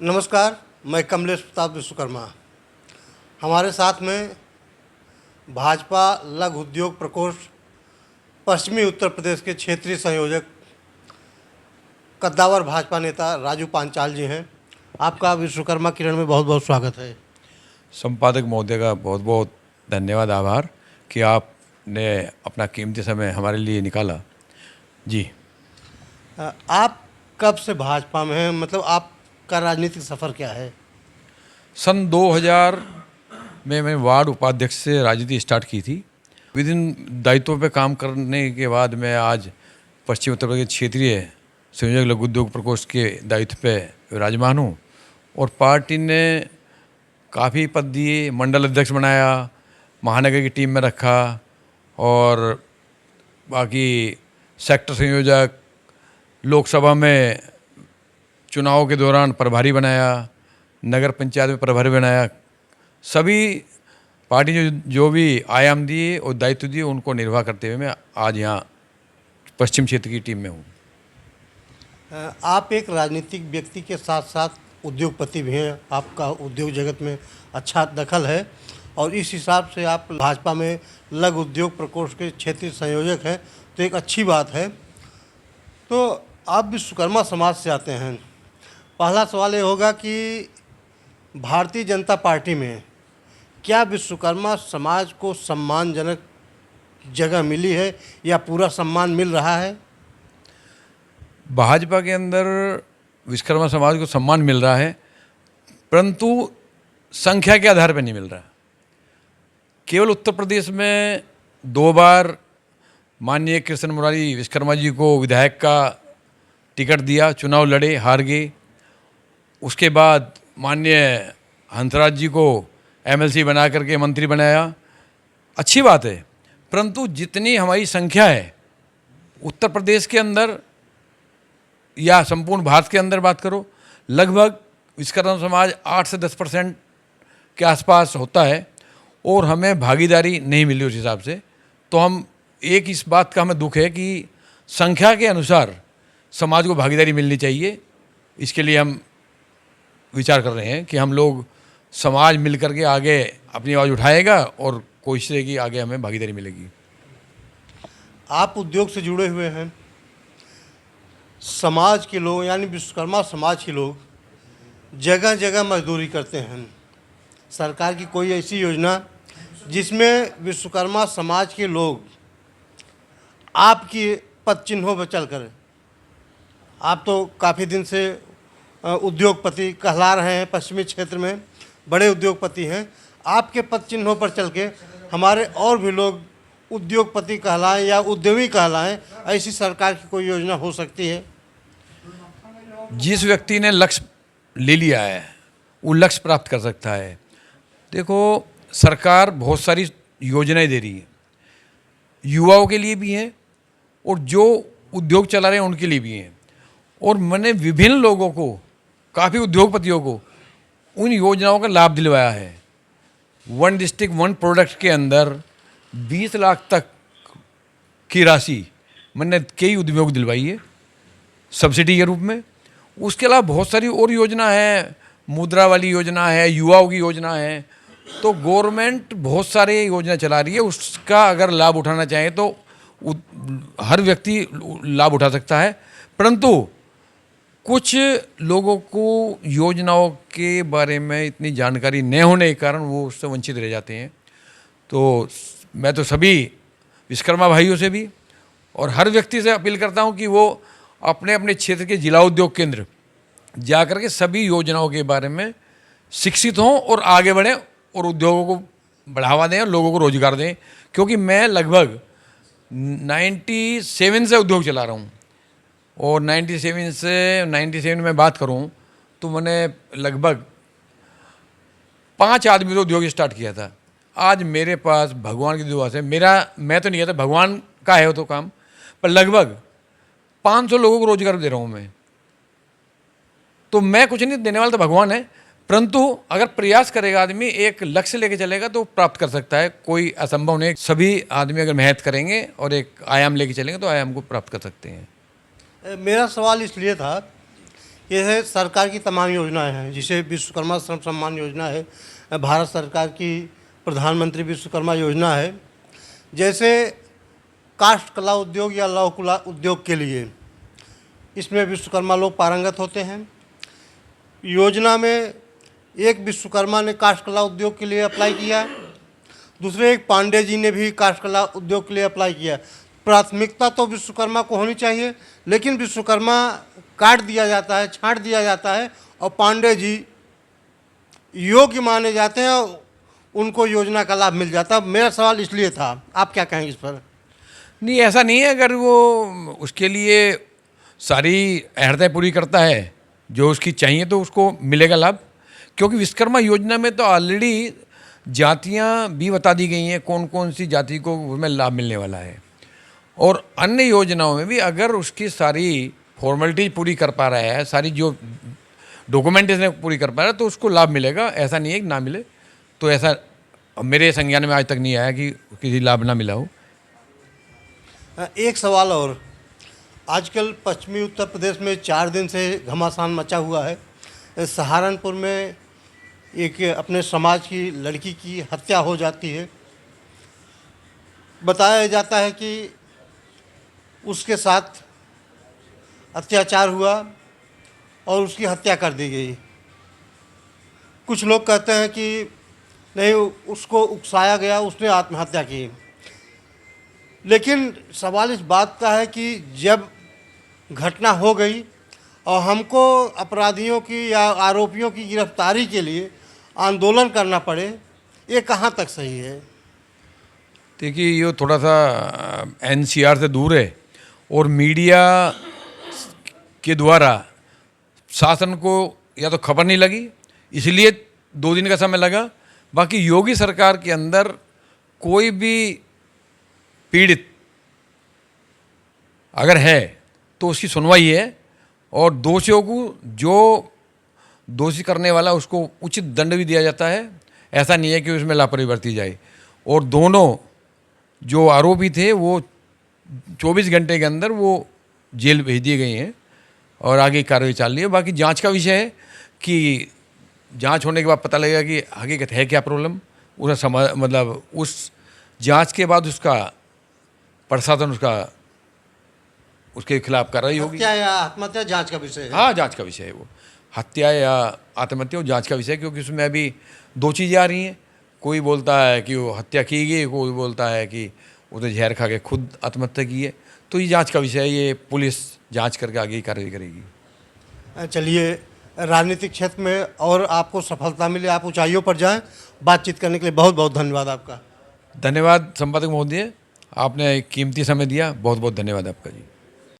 नमस्कार, मैं कमलेश प्रताप विश्वकर्मा। हमारे साथ में भाजपा लघु उद्योग प्रकोष्ठ पश्चिमी उत्तर प्रदेश के क्षेत्रीय संयोजक कद्दावर भाजपा नेता राजू पांचाल जी हैं। आपका विश्वकर्मा किरण में बहुत बहुत स्वागत है। संपादक महोदय का बहुत बहुत धन्यवाद, आभार कि आपने अपना कीमती समय हमारे लिए निकाला। जी, आप कब से भाजपा में हैं? मतलब आपका राजनीतिक सफ़र क्या है? सन 2000 में मैं वार्ड उपाध्यक्ष से राजनीति स्टार्ट की थी। विभिन्न दायित्वों पे काम करने के बाद मैं आज पश्चिम उत्तर प्रदेश क्षेत्रीय संयोजक लघु उद्योग प्रकोष्ठ के दायित्व पे विराजमान हूँ और पार्टी ने काफ़ी पद दिए, मंडल अध्यक्ष बनाया, महानगर की टीम में रखा और बाकी सेक्टर संयोजक, लोकसभा में चुनाव के दौरान प्रभारी बनाया, नगर पंचायत में प्रभारी बनाया। सभी पार्टी जो भी आयाम दिए और दायित्व दिए उनको निर्वाह करते हुए मैं आज यहाँ पश्चिम क्षेत्र की टीम में हूँ। आप एक राजनीतिक व्यक्ति के साथ साथ उद्योगपति भी हैं। आपका उद्योग जगत में अच्छा दखल है और इस हिसाब से आप भाजपा में लघु उद्योग प्रकोष्ठ के क्षेत्रीय संयोजक हैं, तो एक अच्छी बात है। तो आप विश्वकर्मा समाज से आते हैं। पहला सवाल ये होगा कि भारतीय जनता पार्टी में क्या विश्वकर्मा समाज को सम्मानजनक जगह मिली है या पूरा सम्मान मिल रहा है? भाजपा के अंदर विश्वकर्मा समाज को सम्मान मिल रहा है, परंतु संख्या के आधार पर नहीं मिल रहा। केवल उत्तर प्रदेश में 2 बार माननीय कृष्ण मुरारी विश्वकर्मा जी को विधायक का टिकट दिया, चुनाव लड़े, हार गए। उसके बाद माननीय हंसराज जी को एमएलसी बना करके मंत्री बनाया। अच्छी बात है, परंतु जितनी हमारी संख्या है उत्तर प्रदेश के अंदर या संपूर्ण भारत के अंदर बात करो, लगभग विश्वकर्मा समाज 8 से 10% के आसपास होता है और हमें भागीदारी नहीं मिली उस हिसाब से। तो हम एक इस बात का हमें दुख है कि संख्या के अनुसार समाज को भागीदारी मिलनी चाहिए। इसके लिए हम विचार कर रहे हैं कि हम लोग समाज मिल करके आगे अपनी आवाज़ उठाएगा और कोशिश रहेगी आगे हमें भागीदारी मिलेगी। आप उद्योग से जुड़े हुए हैं। समाज के लोग यानी विश्वकर्मा समाज के लोग जगह जगह मजदूरी करते हैं। सरकार की कोई ऐसी योजना जिसमें विश्वकर्मा समाज के लोग आपकी पद चिन्हों पर चल कर, आप तो काफ़ी दिन से उद्योगपति कहला रहे हैं, पश्चिमी क्षेत्र में बड़े उद्योगपति हैं, आपके पद चिन्हों पर चल के हमारे और भी लोग उद्योगपति कहलाएं या उद्यमी कहलाएं, ऐसी सरकार की कोई योजना हो सकती है? जिस व्यक्ति ने लक्ष्य ले लिया है वो लक्ष्य प्राप्त कर सकता है। देखो, सरकार बहुत सारी योजनाएं दे रही है, युवाओं के लिए भी हैं और जो उद्योग चला रहे हैं उनके लिए भी हैं। और मैंने विभिन्न लोगों को, काफ़ी उद्योगपतियों को उन योजनाओं का लाभ दिलवाया है। 1 डिस्ट्रिक्ट 1 प्रोडक्ट के अंदर 20 लाख तक की राशि मैंने कई उद्योगों को दिलवाई है सब्सिडी के रूप में। उसके अलावा बहुत सारी और योजना है, मुद्रा वाली योजना है, युवाओं की योजना है। तो गवर्नमेंट बहुत सारे योजना चला रही है, उसका अगर लाभ उठाना चाहे तो हर व्यक्ति लाभ उठा सकता है। परंतु कुछ लोगों को योजनाओं के बारे में इतनी जानकारी न होने के कारण वो उससे वंचित रह जाते हैं। तो मैं तो सभी विश्वकर्मा भाइयों से भी और हर व्यक्ति से अपील करता हूं कि वो अपने अपने क्षेत्र के जिला उद्योग केंद्र जाकर के सभी योजनाओं के बारे में शिक्षित हों और आगे बढ़ें और उद्योगों को बढ़ावा दें और लोगों को रोजगार दें। क्योंकि मैं लगभग 97 से उद्योग चला रहा हूँ और 97 में बात करूँ तो मैंने लगभग 5 आदमी तो उद्योग स्टार्ट किया था। आज मेरे पास भगवान की दुआ से मैं तो नहीं कहता, भगवान का है वो तो काम, पर लगभग 500 लोगों को रोजगार दे रहा हूँ मैं। तो मैं कुछ नहीं देने वाला, तो भगवान है। परंतु अगर प्रयास करेगा आदमी, एक लक्ष्य लेके चलेगा तो प्राप्त कर सकता है। कोई असंभव नहीं। सभी आदमी अगर मेहनत करेंगे और एक आयाम लेके चलेंगे तो आयाम को प्राप्त कर सकते हैं। मेरा सवाल इसलिए था ये है सरकार की तमाम योजनाएं हैं, जिसे विश्वकर्मा श्रम सम्मान योजना है, भारत सरकार की प्रधानमंत्री विश्वकर्मा योजना है। जैसे काष्ठ कला उद्योग या लौह कला उद्योग के लिए इसमें विश्वकर्मा लोग पारंगत होते हैं। योजना में एक विश्वकर्मा ने काष्ठ कला उद्योग के लिए अप्लाई किया, दूसरे एक पांडे जी ने भी काष्ठ कला उद्योग के लिए अप्लाई किया। प्राथमिकता तो विश्वकर्मा को होनी चाहिए, लेकिन विश्वकर्मा काट दिया जाता है, छांट दिया जाता है, और पांडे जी योग्य माने जाते हैं, उनको योजना का लाभ मिल जाता है। मेरा सवाल इसलिए था, आप क्या कहेंगे इस पर? नहीं, ऐसा नहीं है। अगर वो उसके लिए सारी अहर्ताएँ पूरी करता है जो उसकी चाहिए तो उसको मिलेगा लाभ, क्योंकि विश्वकर्मा योजना में तो ऑलरेडी जातियां भी बता दी गई हैं, कौन कौन सी जाति को उसमें लाभ मिलने वाला है। और अन्य योजनाओं में भी अगर उसकी सारी फॉर्मेलिटी पूरी कर पा रहा है, सारी जो डॉक्यूमेंटेशन पूरी कर पा रहा है, तो उसको लाभ मिलेगा। ऐसा नहीं है कि ना मिले। तो ऐसा मेरे संज्ञान में आज तक नहीं आया कि किसी लाभ ना मिला हो। एक सवाल और, आजकल पश्चिमी उत्तर प्रदेश में 4 दिन से घमासान मचा हुआ है। सहारनपुर में एक अपने समाज की लड़की की हत्या हो जाती है। बताया जाता है कि उसके साथ अत्याचार हुआ और उसकी हत्या कर दी गई। कुछ लोग कहते हैं कि नहीं, उसको उकसाया गया, उसने आत्महत्या की। लेकिन सवाल इस बात का है कि जब घटना हो गई और हमको अपराधियों की या आरोपियों की गिरफ्तारी के लिए आंदोलन करना पड़े, ये कहाँ तक सही है? देखिए, ये थोड़ा सा एनसीआर से दूर है और मीडिया के द्वारा शासन को या तो खबर नहीं लगी, इसलिए 2 दिन का समय लगा। बाकी योगी सरकार के अंदर कोई भी पीड़ित अगर है तो उसकी सुनवाई है, और दोषियों को, जो दोषी करने वाला, उसको उचित दंड भी दिया जाता है। ऐसा नहीं है कि उसमें लापरवाही बरती जाए। और दोनों जो आरोपी थे वो 24 घंटे के अंदर वो जेल भेज दिए गए हैं और आगे की कार्रवाई चल रही है। बाकी जांच का विषय है कि जांच होने के बाद पता लगेगा कि हकीकत है क्या प्रॉब्लम। उस मतलब उस जांच के बाद उसका प्रशासन उसके खिलाफ कार्रवाई होगी। हत्या या आत्महत्या जांच का विषय है? हाँ, जांच का विषय है वो। हत्या या आत्महत्या वो जांच का विषय है, क्योंकि उसमें अभी 2 चीज़ें आ रही हैं। कोई बोलता है कि वो हत्या की गई, कोई बोलता है कि उसने जहर खा के खुद आत्महत्या की है। तो ये जांच का विषय है, ये पुलिस जांच करके आगे कार्रवाई करेगी। चलिए, राजनीतिक क्षेत्र में और आपको सफलता मिले, आप ऊंचाइयों पर जाएं। बातचीत करने के लिए बहुत बहुत धन्यवाद आपका। धन्यवाद संपादक महोदय, आपने कीमती समय दिया। बहुत बहुत धन्यवाद आपका जी।